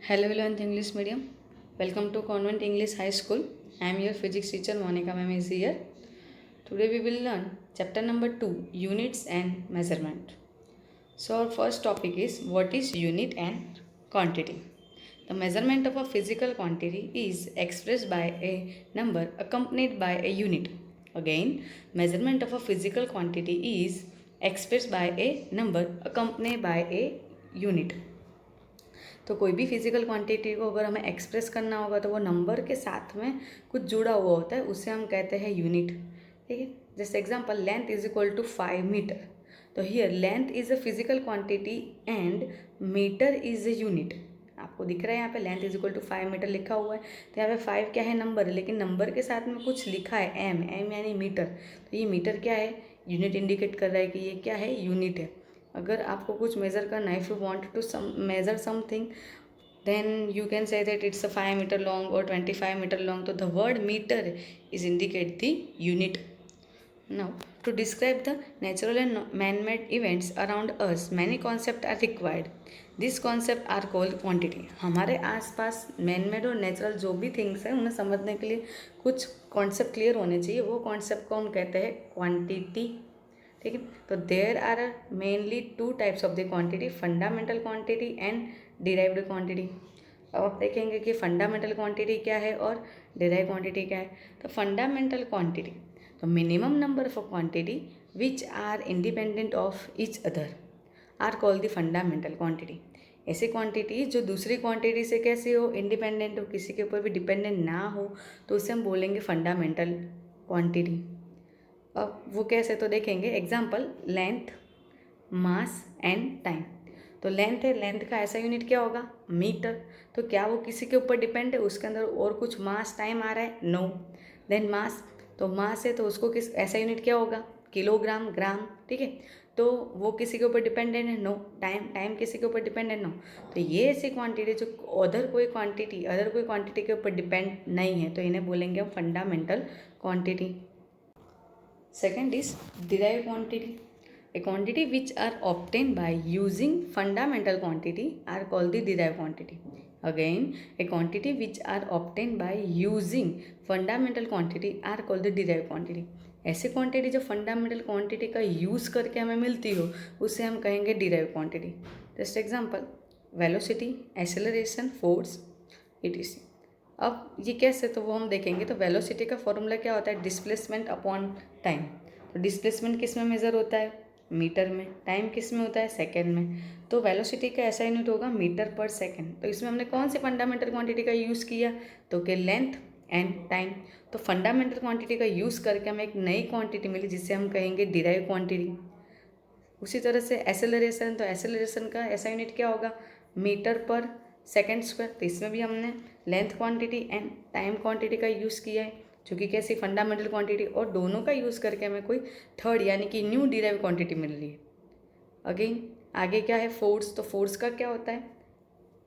Hello, 11th English medium. Welcome to Convent English High School. I am your physics teacher Monica ma'am is here. Today we will learn chapter number 2, units and measurement. So our first topic is what is unit and quantity. The measurement of a physical quantity is expressed by a number accompanied by a unit. Again, measurement of a physical quantity is expressed by a number accompanied by a unit. तो कोई भी physical quantity को अगर हमें express करना होगा तो वो नंबर के साथ में कुछ जुड़ा हुआ होता है, उसे हम कहते हैं यूनिट. ठीक है. जैसे example, length is equal to 5 metre. तो here length is a physical quantity and metre is a unit. आपको दिख रहा है यहाँ पे length is equal to 5 metre लिखा हुआ है. तो यहाँ पे 5 क्या है, नंबर है, लेकिन नंबर के साथ में कुछ लिखा है एम. एम यानी मीटर. तो ये मीटर क्या है, यूनिट इंडिकेट कर रहा है कि ये क्या है, यूनिट है. अगर आपको कुछ मेज़र करना है, if you want to measure something, then you can say that it's a 5 meter long or 25 meter long. So the word meter is indicate the unit. Now to describe the natural and man-made events around us, many concepts are required. These concepts are called quantity. हमारे आसपास man-made और natural जो भी things हैं उन्हें समझने के लिए कुछ कॉन्सेप्ट क्लियर होने चाहिए. वो कॉन्सेप्ट को हम कहते हैं क्वांटिटी. ठीक है. तो there are mainly two types of the quantity, fundamental quantity and derived quantity. अब आप देखेंगे कि फंडामेंटल क्वांटिटी क्या है और डिराइव क्वांटिटी क्या है. तो फंडामेंटल क्वांटिटी, तो minimum number of quantity which are independent of each other are called the fundamental quantity. ऐसी क्वांटिटी जो दूसरी क्वांटिटी से कैसे हो, इंडिपेंडेंट हो, किसी के ऊपर भी डिपेंडेंट ना हो, तो उसे हम बोलेंगे फंडामेंटल क्वांटिटी. अब वो कैसे, तो देखेंगे example, length, mass and time. तो लेंथ है, लेंथ का ऐसा यूनिट क्या होगा, मीटर. तो क्या वो किसी के ऊपर डिपेंड है, उसके अंदर और कुछ मास टाइम आ रहा है, नो. देन मास, तो मास है तो उसको किस ऐसा यूनिट क्या होगा, किलोग्राम, ग्राम. ठीक है. तो वो किसी के ऊपर डिपेंडेंट है, नो. टाइम, टाइम किसी के ऊपर डिपेंडेंट, नो. तो ये ऐसी क्वांटिटी जो अदर कोई क्वांटिटी के ऊपर डिपेंड नहीं है, तो इन्हें बोलेंगे हम fundamental quantity. Second is derived quantity. A quantity which are obtained by using fundamental quantity are called the derived quantity. Again, a quantity which are obtained by using fundamental quantity are called the derived quantity. ऐसी quantity जो fundamental quantity का use करके हमें मिलती हो उसे हम कहेंगे derive quantity. Just example, velocity, acceleration, force, etc.. अब ये कैसे, तो वो हम देखेंगे. तो वेलोसिटी का फॉर्मूला क्या होता है, डिस्प्लेसमेंट अपॉन टाइम. तो डिस्प्लेसमेंट किस में मेज़र होता है, मीटर में. टाइम किस में होता है, सेकेंड में. तो वेलोसिटी का ऐसा यूनिट होगा मीटर पर सेकेंड. तो इसमें हमने कौन सी फंडामेंटल क्वांटिटी का यूज़ किया, तो कि लेंथ एंड टाइम. तो फंडामेंटल क्वांटिटी का यूज़ करके हमें एक नई क्वांटिटी मिली जिसे हम कहेंगे डिराइव क्वांटिटी. उसी तरह से एसेलरेशन, तो एसेलरेशन का ऐसा यूनिट क्या होगा, मीटर पर सेकेंड स्क्वायर. तो इसमें भी हमने length quantity and time quantity का यूज़ किया है, जो कि कैसी, फंडामेंटल क्वांटिटी. और दोनों का यूज़ करके हमें कोई थर्ड यानी कि न्यू डिराइव क्वांटिटी मिल रही है. अगेन आगे क्या है, फोर्स. तो फोर्स का क्या होता है,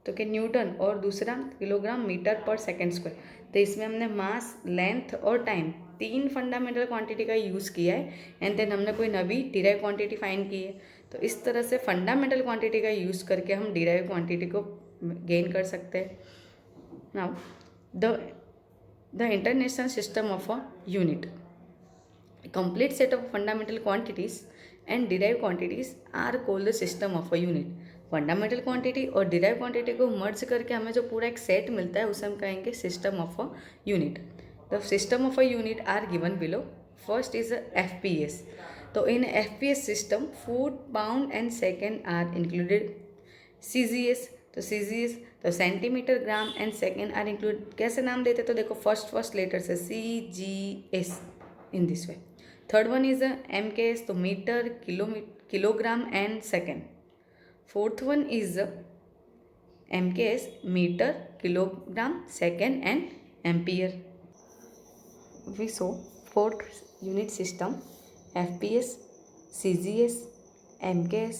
तो कि न्यूटन, और दूसरा किलोग्राम मीटर पर सेकेंड स्क्वायर. तो इसमें हमने मास, लेंथ और टाइम, तीन फंडामेंटल क्वांटिटी का यूज़ किया है एंड देन हमने कोई नवी डिराइव क्वांटिटी फाइंड की है. तो इस तरह से फंडामेंटल क्वांटिटी का यूज़ करके हम डिराइव क्वांटिटी को गेन कर सकते हैं. Now the international system of a unit, complete set of fundamental quantities and derive quantities are called the system of a unit. Fundamental quantity और डिराइव क्वांटिटी को merge करके हमें जो पूरा एक सेट मिलता है उसे हम कहेंगे system of a unit. The system of a unit are given below. First is FPS. तो इन FPS system foot, pound and second are included. CGS, तो CGS, तो centimetre, gram and second are include. कैसे नाम देते, तो देखो first letter से CGS in this way. Third one is MKS, तो metre, kilogram and second. Fourth one is MKS, metre, kilogram, second and ampere. We so fourth unit system FPS, CGS, MKS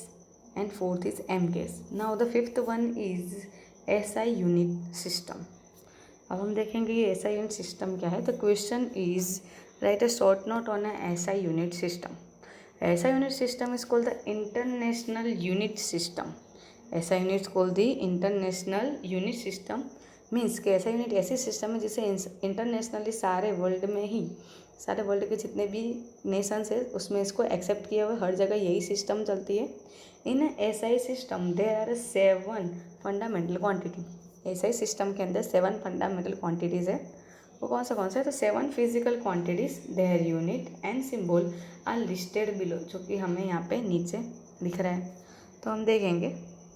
and fourth is MKS. Now the fifth one is SI unit system. अब हम देखेंगे ये SI unit system क्या है. तो question is right a short note on a SI unit system. SI unit system is called the international unit system. ऐसा units called the international unit system. Means कि ऐसा यूनिट ऐसी system है जिसे internationally सारे वर्ल्ड में ही, सारे world के जितने भी नेशंस है उसमें इसको एक्सेप्ट किया हुआ है, हर जगह यही सिस्टम चलती है। In SI system there are 7 fundamental quantity. SI system के अंदर 7 फंडामेंटल क्वांटिटीज़ है। वो कौन सा है? तो 7 physical quantities their unit and symbol are listed below, जो कि हमें यहाँ पे नीचे दिख रहा है। तो हम देखेंगे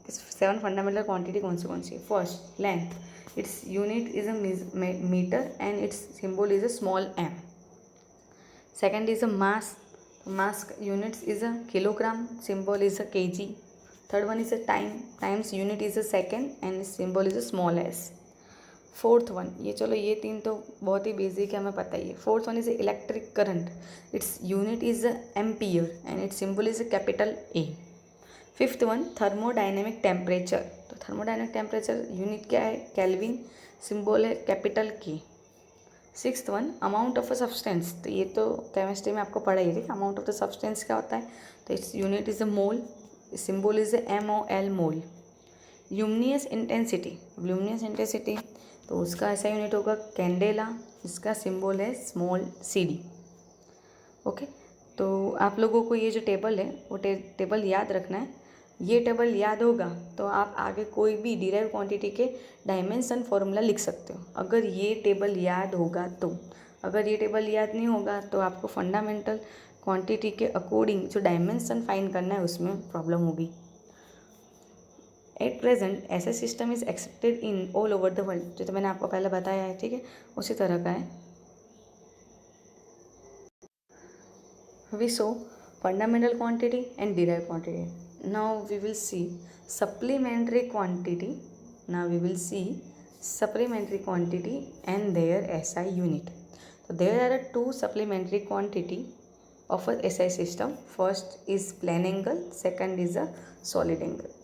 7 फंडामेंटल क्वांटिटी कौन सी है। First, length, its unit is a metre and its symbol is a small m. Second is a mass, mass units is a kilogram, symbol is a KG. Third one is a time, times unit is a second and symbol is a small s. Fourth one, ये चलो ये 3 तो बहुत ही basic है, हमें पता ही है। Fourth one is electric current, it's unit is ampere and its symbol is capital A. Fifth one, thermodynamic temperature, तो थर्मोडाइनमिक टेम्परेचर यूनिट क्या है? केल्विन, सिंबल है कैपिटल के। Sixth one, amount of a substance, तो ये तो chemistry में आपको पढ़ा ही है। अमाउंट ऑफ द सब्सटेंस क्या होता है? तो it's unit is a mole, symbol is MOL, mole. Luminous intensity, luminous intensity तो उसका ऐसा यूनिट होगा कैंडेला, इसका सिंबल है स्मॉल CD। ओके, तो आप लोगों को ये जो टेबल है वो टेबल याद रखना है। ये टेबल याद होगा तो आप आगे कोई भी डिराइव क्वांटिटी के डायमेंशन फॉर्मूला लिख सकते हो, अगर ये टेबल याद होगा तो। अगर ये टेबल याद नहीं होगा तो आपको फंडामेंटल क्वांटिटी के अकॉर्डिंग जो डायमेंशन फाइंड करना है उसमें प्रॉब्लम होगी। एट प्रेजेंट ऐसा system is accepted in all over the world, जो तो मैंने आपको पहले बताया है, ठीक है, उसी तरह का है। We saw fundamental quantity and derived quantity. Now we will see supplementary quantity. Now we will see supplementary quantity and their SI unit. So there are 2 supplementary quantity of a SI system. First is plane angle, second is a solid angle.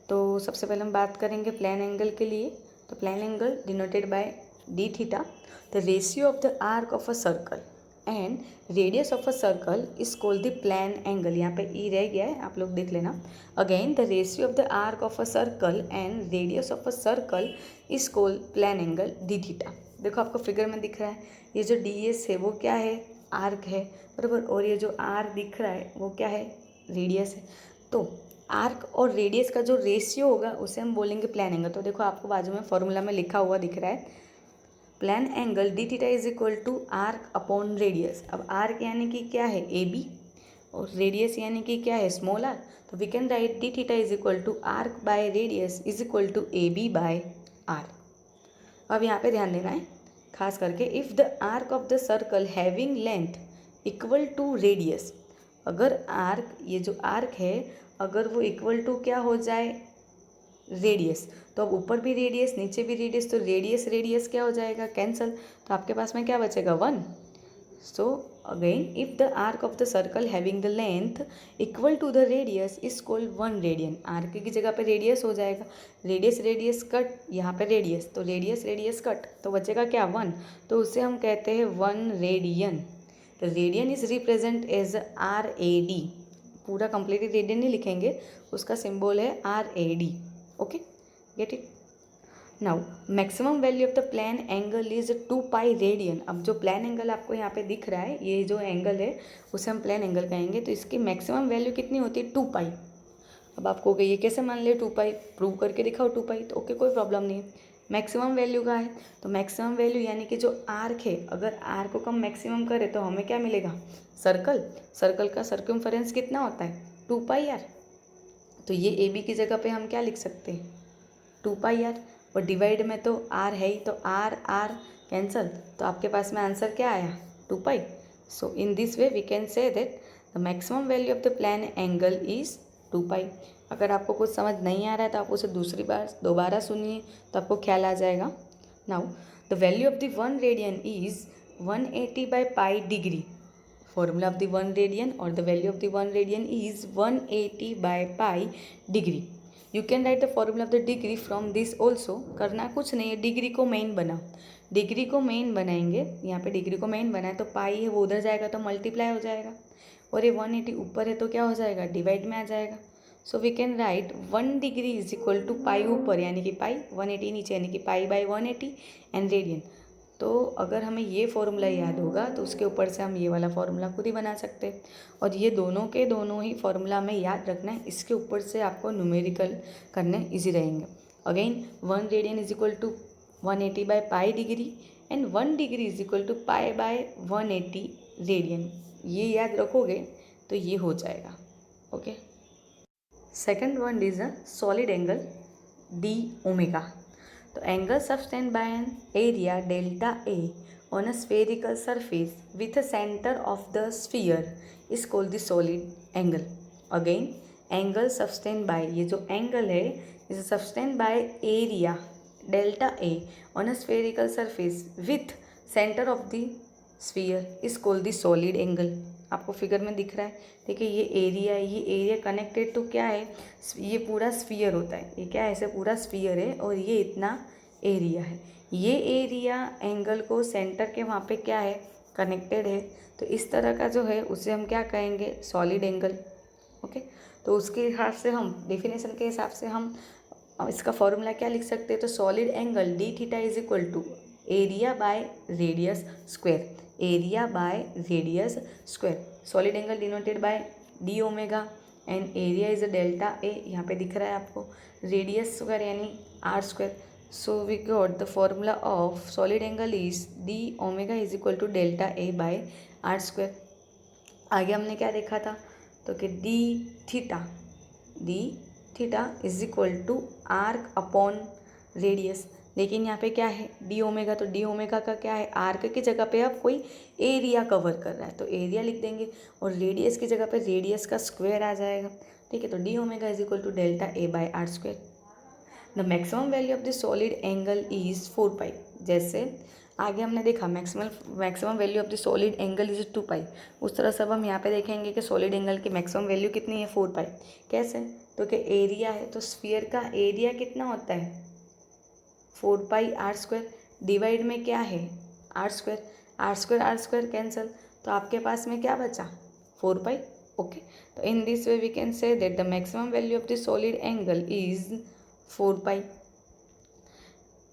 तो सबसे पहले हम बात करेंगे plane angle के लिए। तो plane angle denoted by d theta, the ratio of the arc of a circle and radius of a circle is called the plane angle. यहाँ पे ई रह गया है, आप लोग देख लेना। Again the ratio of the arc of a circle and radius of a circle is called plane angle d theta. देखो आपको फिगर में दिख रहा है, ये जो ds है वो क्या है? आर्क है, बराबर। और ये जो r दिख रहा है वो क्या है? रेडियस है। तो आर्क और रेडियस का जो रेशियो होगा उसे हम बोलेंगे प्लेन एंगल। तो देखो आपको बाजू में फॉर्मूला में लिखा हुआ दिख रहा है, plane angle d theta is equal to arc upon radius. अब आर्क यानी कि क्या है? AB, और रेडियस यानी कि क्या है? Small r। तो we can write d theta is equal to arc by radius is equal to AB by r। अब यहाँ पे ध्यान देना है खास करके, if the arc of the circle having length equal to radius, अगर आर्क, ये जो आर्क है अगर वो इक्वल टू क्या हो जाए? रेडियस, तो अब ऊपर भी रेडियस नीचे भी रेडियस, तो रेडियस रेडियस क्या हो जाएगा? कैंसल। तो आपके पास में क्या बचेगा? 1। So again if the arc of the circle having the length equal to the radius is called 1 radian. Arc की जगह पे रेडियस हो जाएगा, रेडियस रेडियस कट, यहाँ पे रेडियस, तो रेडियस रेडियस कट, तो बचेगा क्या? 1। तो उसे हम कहते हैं 1 radian. The radian is represent as RAD। पूरा कंप्लीटली रेडियन नहीं लिखेंगे, उसका सिंबल है RAD। Okay, get it. Now maximum value of the plane angle is 2 pi radian. अब जो प्लेन एंगल आपको यहाँ पे दिख रहा है, ये जो एंगल है उसे हम प्लेन एंगल कहेंगे। तो इसकी मैक्सिमम वैल्यू कितनी होती है? 2 पाई। अब आपको ये कैसे मान लिया 2 पाई? प्रूव करके दिखाओ 2 पाई, तो ओके कोई प्रॉब्लम नहीं है। मैक्सिमम वैल्यू का है, तो मैक्सिमम वैल्यू यानी कि जो आर्क है, अगर आर्क को हम मैक्सिमम करें तो हमें क्या मिलेगा? सर्कल, सर्कल का सर्कमफरेंस कितना होता है? 2 पाई यार। तो ये AB की जगह पे हम क्या लिख सकते हैं? 2 पाई यार। और डिवाइड में तो R है ही, तो R R कैंसल, तो आपके पास में आंसर क्या आया? 2 pi. So in this way we can say that the maximum value of the plane angle is 2 pi. अगर आपको कुछ समझ नहीं आ रहा है तो आप उसे दूसरी बार दोबारा सुनिए तो आपको ख्याल आ जाएगा। Now the value of the 1 radian is 180 by pi degree. Formula of the 1 radian और the value of the 1 radian is 180 by pi degree. You can write the formula of the degree from this also. करना कुछ नहीं है, degree को main बनाओ। Degree को main बनाएंगे, यहाँ पे डिग्री को मेन बनाए तो पाई है वो उधर जाएगा तो मल्टीप्लाई हो जाएगा, और ये 180 ऊपर है तो क्या हो जाएगा? डिवाइड में आ जाएगा। So we can write 1 degree is equal to pi ऊपर यानी कि पाई, 180 नीचे यानी कि पाई बाई 180 एंड रेडियन। तो अगर हमें ये फॉर्मूला याद होगा तो उसके ऊपर से हम ये वाला फॉर्मूला खुद ही बना सकते हैं। और ये दोनों के दोनों ही फॉर्मूला हमें याद रखना है, इसके ऊपर से आपको न्यूमेरिकल करने ईजी रहेंगे। Again 1 radian is equal to 180 by pi degree and 1 degree is equal to pi by 180 radian. ये याद रखोगे तो ये हो जाएगा। Okay, second one is a solid angle d omega. तो angle subtended by an area delta A on a spherical surface with a centre of the sphere is called the solid angle. Again angle subtended by, ये जो angle है is subtend by area delta A on a spherical surface with centre of the sphere is called the solid angle. आपको figure में दिख रहा है, देखिए ये एरिया है, ये एरिया कनेक्टेड टू क्या है, ये पूरा स्फीयर होता है, ये क्या है, ऐसे पूरा स्फीयर है और ये इतना एरिया है। ये एरिया एंगल को सेंटर के वहाँ पे क्या है, कनेक्टेड है। तो इस तरह का जो है उसे हम क्या कहेंगे, सॉलिड एंगल। ओके, तो उसके हिसाब से हम डेफिनेशन के हिसाब से हम इसका फॉर्मूला क्या लिख सकते हैं, तो solid angle d theta is equal to area by radius square, area by radius square. Solid angle denoted by d omega and area is a delta A, यहाँ पे दिख रहा है आपको, रेडियस स्क्वायर यानी R square. So we got the formula of solid angle is d omega is equal to delta A by R square. आगे हमने क्या देखा था, तो कि d theta is equal to arc upon radius. लेकिन यहाँ पे क्या है, डी ओमेगा, तो डी ओमेगा का क्या है, आर्क की जगह पे अब कोई एरिया कवर कर रहा है तो एरिया लिख देंगे, और रेडियस की जगह पे रेडियस का स्क्वायर आ जाएगा। ठीक है, तो D omega is equal to delta A by R square. The maximum value of the solid angle is 4 pi. जैसे आगे हमने देखा maximum value of the solid angle is 2 pi, उस तरह से अब हम यहाँ पे देखेंगे कि सॉलिड एंगल की मैक्सिमम वैल्यू कितनी है, 4 पाई। कैसे, तो कि एरिया है, तो स्फीयर का एरिया कितना होता है, 4 पाई आर स्क्वायर, डिवाइड में क्या है, R square, R square cancel, तो आपके पास में क्या बचा, 4 पाई। ओके, तो in this way we can say that the maximum value of the solid angle is 4 pi.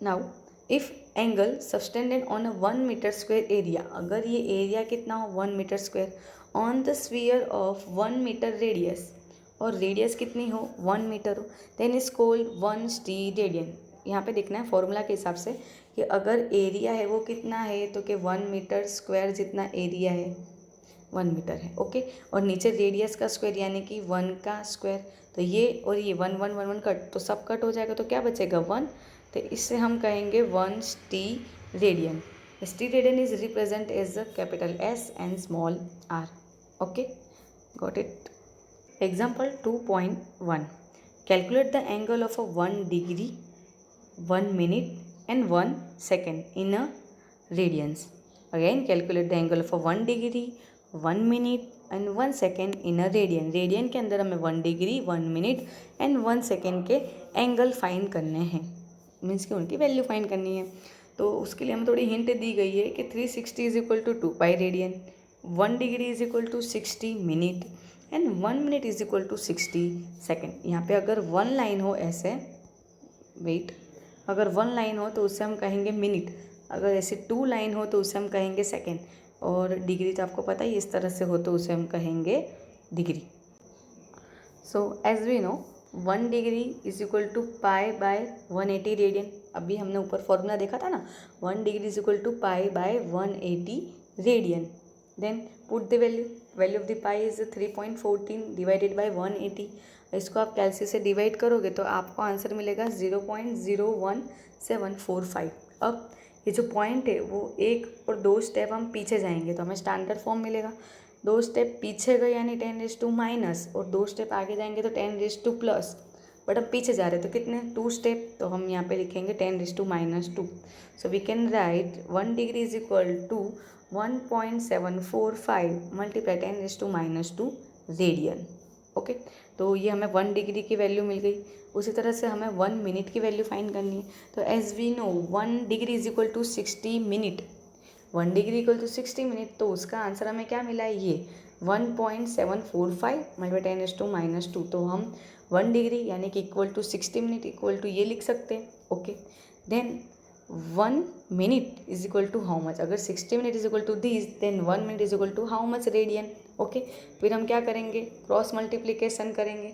Now if angle subtended on a 1 metre square area, अगर ये area कितना हो, 1 metre square, on the sphere of 1 metre radius, और radius कितनी हो, 1 metre हो, then is called 1 स्टीरेडियन। यहाँ पे देखना है फॉर्मूला के हिसाब से कि अगर एरिया है वो कितना है, तो कि 1 मीटर स्क्वायर जितना एरिया है 1 मीटर है। ओके, और नीचे रेडियस का स्क्वायर यानी कि 1 का स्क्वायर, तो ये और ये 1 1 1 1 कट, तो सब कट हो जाएगा, तो क्या बचेगा 1, तो इससे हम कहेंगे 1 steradian. Steradian is represent as the capital S and small R. Okay, got it. Example 2.1, calculate the angle of a 1 degree 1 minute and 1 second in a radians. Again calculate the angle of a 1 degree 1 minute and 1 second in a radian. Radian के अंदर हमें 1 degree 1 minute and 1 second के angle find करने हैं, means कि उनकी value find करनी है। तो उसके लिए हमें थोड़ी हिंट दी गई है कि 360 is equal to 2 pi radian, 1 degree is equal to 60 minute and 1 minute is equal to 60 second. यहाँ पे अगर 1 लाइन हो ऐसे, वेट, अगर 1 लाइन हो तो उससे हम कहेंगे मिनट, अगर ऐसे 2 लाइन हो तो उससे हम कहेंगे सेकेंड, और डिग्री तो आपको पता ही इस तरह से हो तो उसे हम कहेंगे degree. So as we know 1 degree is equal to pi by 180 radian. अभी हमने ऊपर फॉर्मूला देखा था ना, 1 degree is equal to pi by 180 radian. Then put the value of the pi is 3.14 divided by 180। इसको आप कैलसी से डिवाइड करोगे तो आपको आंसर मिलेगा 0.01745। अब ये जो पॉइंट है वो 1 और 2 स्टेप हम पीछे जाएंगे तो हमें स्टैंडर्ड फॉर्म मिलेगा। 2 स्टेप पीछे गए यानी 10⁻⁻, और 2 स्टेप आगे जाएंगे तो 10⁻+। बट अब पीछे जा रहे तो कितने, 2 स्टेप, तो हम यहाँ पे लिखेंगे 10⁻²। So we can write 1 degree is equal to 1.745 multiply 10⁻² radian. Okay, तो ये हमें 1 डिग्री की वैल्यू मिल गई। उसी तरह से हमें 1 मिनट की वैल्यू फाइंड करनी है, तो as we know 1 degree is equal to 60 minute, 1 degree equal to 60 minute, तो उसका आंसर हमें क्या मिला है, ये 1.745 मल्टीप्लाई 10⁻²। तो हम 1 डिग्री यानी कि equal to 60 minute equal to ये लिख सकते हैं. Okay, then 1 minute is equal to how much. अगर 60 minute is equal to this, then 1 minute is equal to how much radian. Okay, फिर हम क्या करेंगे, क्रॉस मल्टीप्लीकेशन करेंगे.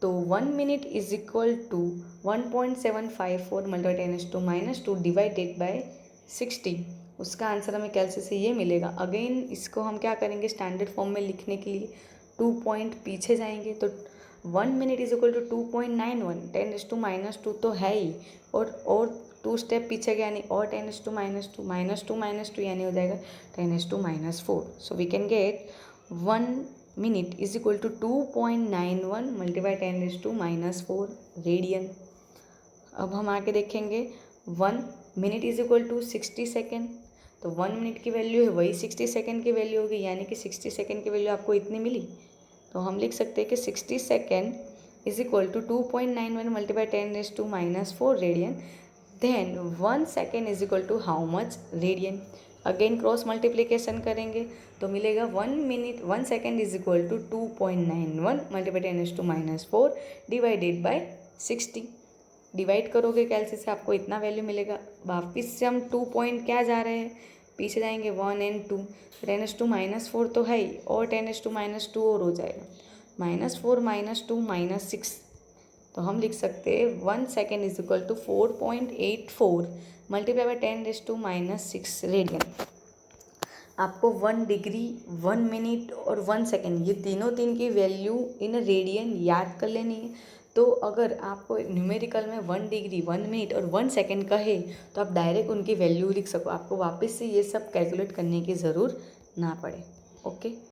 तो 1 minute is equal to 1.754 multiply 10⁻² divided by 60. उसका answer हमें कैलसी से ये मिलेगा. अगेन इसको हम क्या करेंगे, स्टैंडर्ड फॉर्म में लिखने के लिए 2 पॉइंट पीछे जाएंगे. तो 1 मिनट इज इक्वल टू 2.91 10⁻² तो है ही, और 2 स्टेप पीछे गया यानी और 10⁻² -2 यानी हो जाएगा 10⁻⁴. So we can get 1 minute is equal to 2.91 multiply 10⁻⁴ radian. अब हम आके देखेंगे 1 minute is equal to 60 second. तो 1 मिनट की वैल्यू है वही 60 सेकेंड की वैल्यू होगी, यानी कि 60 सेकेंड की वैल्यू आपको इतनी मिली. तो हम लिख सकते हैं कि 60 second is equal to 2.91 multiply 10⁻⁴ radian. Then 1 second is equal to how much radian. Again cross multiplication करेंगे तो मिलेगा 1 second is equal to 2.91 multiply 10⁻⁴ divided by 60. Divide करोगे कैलसी से आपको इतना वैल्यू मिलेगा. वापिस से हम 2 पॉइंट क्या जा रहे हैं, पीछे जाएंगे 1 और 2. 10⁻⁴ तो है ही, और 10⁻² और हो जाएगा -4 -2 -6. तो हम लिख सकते हैं 1 second is equal to 4.84 multiply by 10⁻⁻⁶ radian. आपको 1 डिग्री 1 मिनट और 1 सेकेंड ये तीन की वैल्यू इन रेडियन याद कर लेनी है. तो अगर आपको न्यूमेरिकल में 1 डिग्री 1 मिनट और 1 सेकेंड कहे तो आप डायरेक्ट उनकी वैल्यू लिख सको, आपको वापस से ये सब कैलकुलेट करने की ज़रूरत ना पड़े. ओके.